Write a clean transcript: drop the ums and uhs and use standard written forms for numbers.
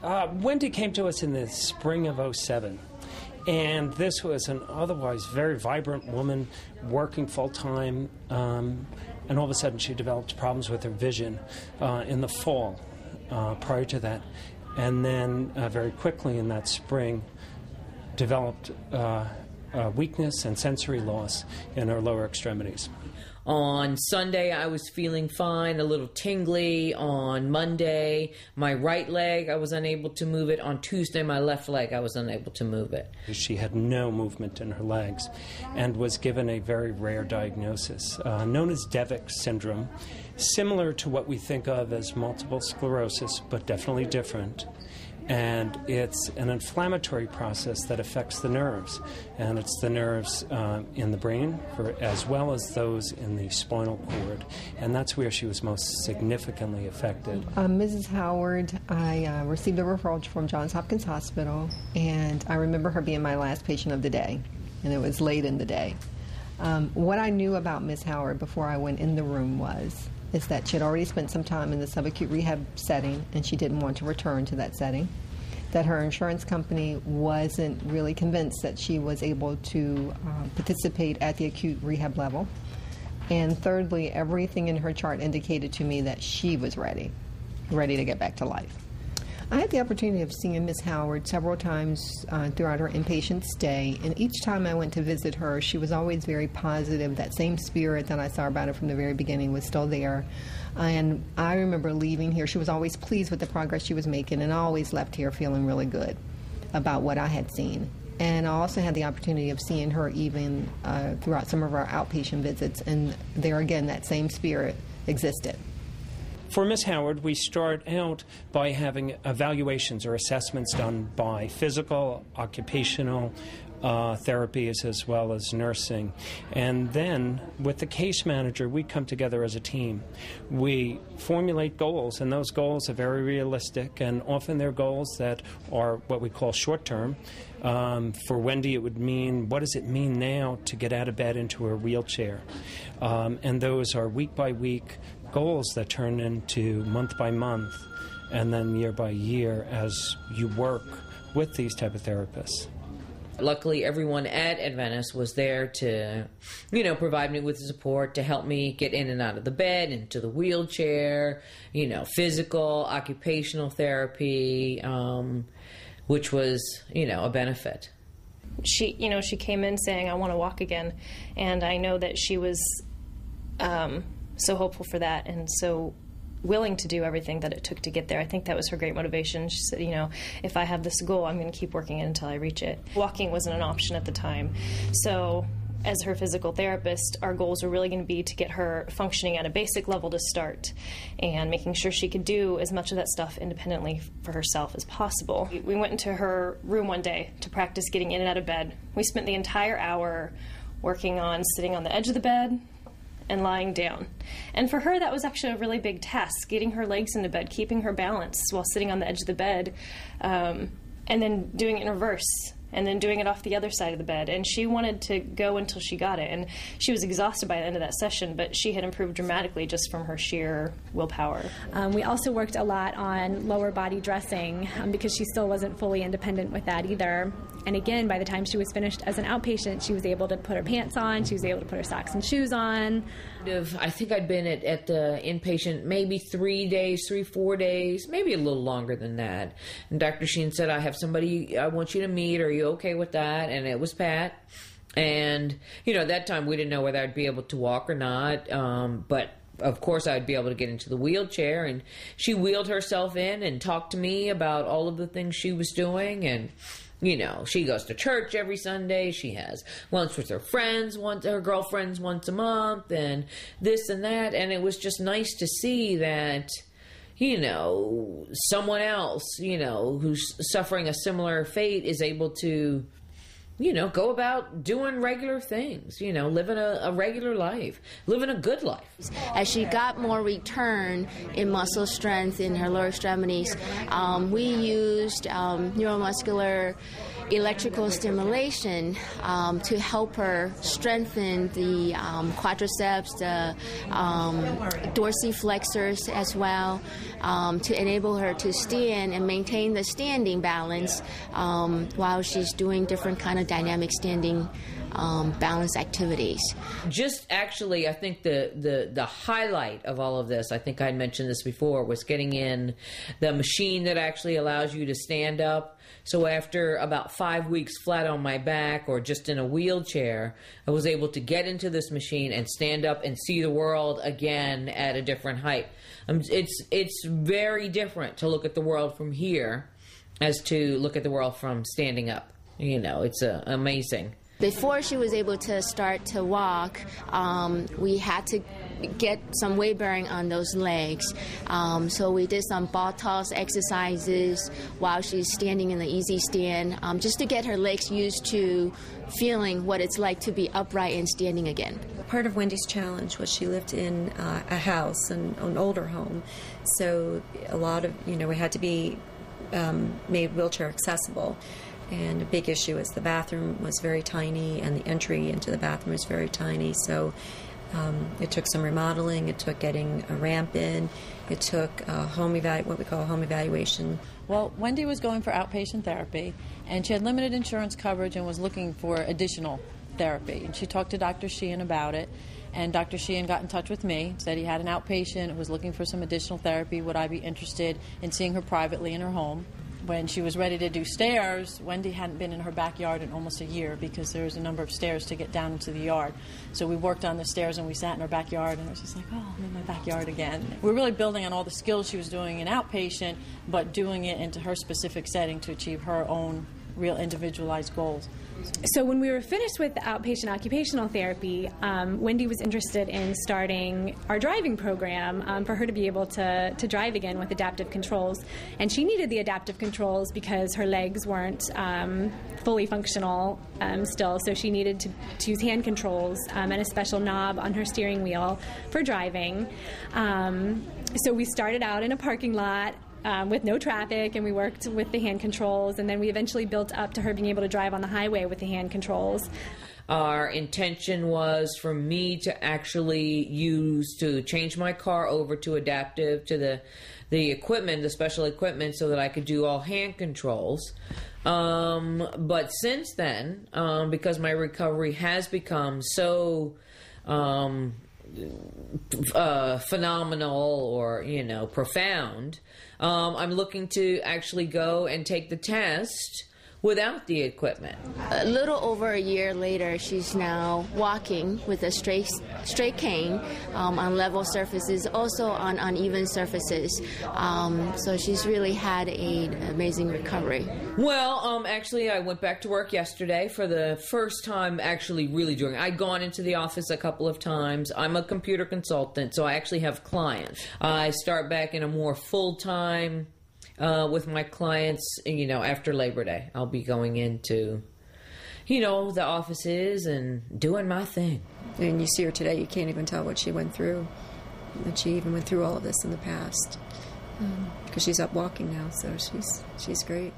Wendy came to us in the spring of '07. And this was an otherwise very vibrant woman working full-time, and all of a sudden she developed problems with her vision in the fall prior to that. And then very quickly in that spring developed weakness and sensory loss in her lower extremities. On Sunday, I was feeling fine, a little tingly. On Monday, my right leg, I was unable to move it. On Tuesday, my left leg, I was unable to move it. She had no movement in her legs and was given a very rare diagnosis known as Devic syndrome, similar to what we think of as multiple sclerosis, but definitely different. And it's an inflammatory process that affects the nerves. And it's the nerves in the brain as well as those in the spinal cord. And that's where she was most significantly affected. Mrs. Howard, I received a referral from Johns Hopkins Hospital, and I remember her being my last patient of the day, and it was late in the day. What I knew about Ms. Howard before I went in the room is that she had already spent some time in the subacute rehab setting and she didn't want to return to that setting, that her insurance company wasn't really convinced that she was able to participate at the acute rehab level, and thirdly, everything in her chart indicated to me that she was ready to get back to life. I had the opportunity of seeing Ms. Howard several times throughout her inpatient stay, and each time I went to visit her, she was always very positive. That same spirit that I saw about her from the very beginning was still there. And I remember leaving here, she was always pleased with the progress she was making, and I always left here feeling really good about what I had seen. And I also had the opportunity of seeing her even throughout some of our outpatient visits, and there again, that same spirit existed. For Ms. Howard, we start out by having evaluations or assessments done by physical, occupational therapies as well as nursing. And then with the case manager, we come together as a team. We formulate goals, and those goals are very realistic, and often they're goals that are what we call short-term. For Wendy, it would mean, what does it mean now to get out of bed into her wheelchair? And those are week-by-week goals that turn into month by month and then year by year as you work with these type of therapists. Luckily, everyone at Adventist was there to, provide me with support, to help me get in and out of the bed, into the wheelchair, physical, occupational therapy, which was, a benefit. She came in saying, I want to walk again. And I know that she was so hopeful for that and so willing to do everything that it took to get there. I think that was her great motivation. She said, if I have this goal, I'm going to keep working it until I reach it. Walking wasn't an option at the time. So as her physical therapist, our goals were really going to be to get her functioning at a basic level to start and making sure she could do as much of that stuff independently for herself as possible. We went into her room one day to practice getting in and out of bed. We spent the entire hour working on sitting on the edge of the bed and lying down. And for her, that was actually a really big task, getting her legs into bed, keeping her balance while sitting on the edge of the bed, and then doing it in reverse, and then doing it off the other side of the bed. And she wanted to go until she got it. And she was exhausted by the end of that session, but she had improved dramatically just from her sheer willpower. We also worked a lot on lower body dressing because she still wasn't fully independent with that either. And again, by the time she was finished as an outpatient, she was able to put her pants on, she was able to put her socks and shoes on. I think I'd been at the inpatient maybe 4 days, maybe a little longer than that. And Dr. Sheen said, I have somebody I want you to meet. Are you okay with that? And it was Pat. And, at that time we didn't know whether I'd be able to walk or not. But of course I'd be able to get into the wheelchair. And she wheeled herself in and talked to me about all of the things she was doing. And she goes to church every Sunday. She has lunch with her girlfriends once a month, and this and that. And it was just nice to see that, someone else, who's suffering a similar fate is able to, go about doing regular things, living a regular life, living a good life. As she got more return in muscle strength in her lower extremities, we used neuromuscular electrical stimulation to help her strengthen the quadriceps, the dorsiflexors as well, to enable her to stand and maintain the standing balance while she's doing different kind of dynamic standing balance activities. Just actually, I think the highlight of all of this, I think I mentioned this before, was getting in the machine that actually allows you to stand up. So after about 5 weeks flat on my back or just in a wheelchair, I was able to get into this machine and stand up and see the world again at a different height. It's very different to look at the world from here as to look at the world from standing up. You know, it's amazing. Before she was able to start to walk, we had to get some weight bearing on those legs. So we did some ball toss exercises while she's standing in the easy stand, just to get her legs used to feeling what it's like to be upright and standing again. Part of Wendy's challenge was she lived in a house, an older home. So a lot of, we had to be made wheelchair accessible. And a big issue is the bathroom was very tiny, and the entry into the bathroom was very tiny. So it took some remodeling. It took getting a ramp in. It took what we call a home evaluation. Well, Wendy was going for outpatient therapy, and she had limited insurance coverage and was looking for additional therapy. And she talked to Dr. Sheehan about it, and Dr. Sheehan got in touch with me, said he had an outpatient, was looking for some additional therapy. Would I be interested in seeing her privately in her home? When she was ready to do stairs, Wendy hadn't been in her backyard in almost a year because there was a number of stairs to get down into the yard. So we worked on the stairs and we sat in her backyard, and it was just like, oh, I'm in my backyard again. We're really building on all the skills she was doing in outpatient, but doing it into her specific setting to achieve her own real individualized goals. So when we were finished with the outpatient occupational therapy, Wendy was interested in starting our driving program for her to be able to drive again with adaptive controls. And she needed the adaptive controls because her legs weren't fully functional still, so she needed to use hand controls and a special knob on her steering wheel for driving. So we started out in a parking lot with no traffic, and we worked with the hand controls, and then we eventually built up to her being able to drive on the highway with the hand controls. Our intention was for me to actually change my car over to adaptive, to the equipment, the special equipment, so that I could do all hand controls. But since then, because my recovery has become so phenomenal or, profound, I'm looking to actually go and take the test without the equipment. A little over a year later, she's now walking with a straight cane on level surfaces, also on uneven surfaces. So she's really had an amazing recovery. Well, actually, I went back to work yesterday for the first time actually really doing it. I'd gone into the office a couple of times. I'm a computer consultant, so I actually have clients. I start back in a more full-time with my clients, after Labor Day. I'll be going into, the offices and doing my thing. And you see her today, you can't even tell what she went through. That she even went through all of this in the past. Because she's up walking now, so she's great.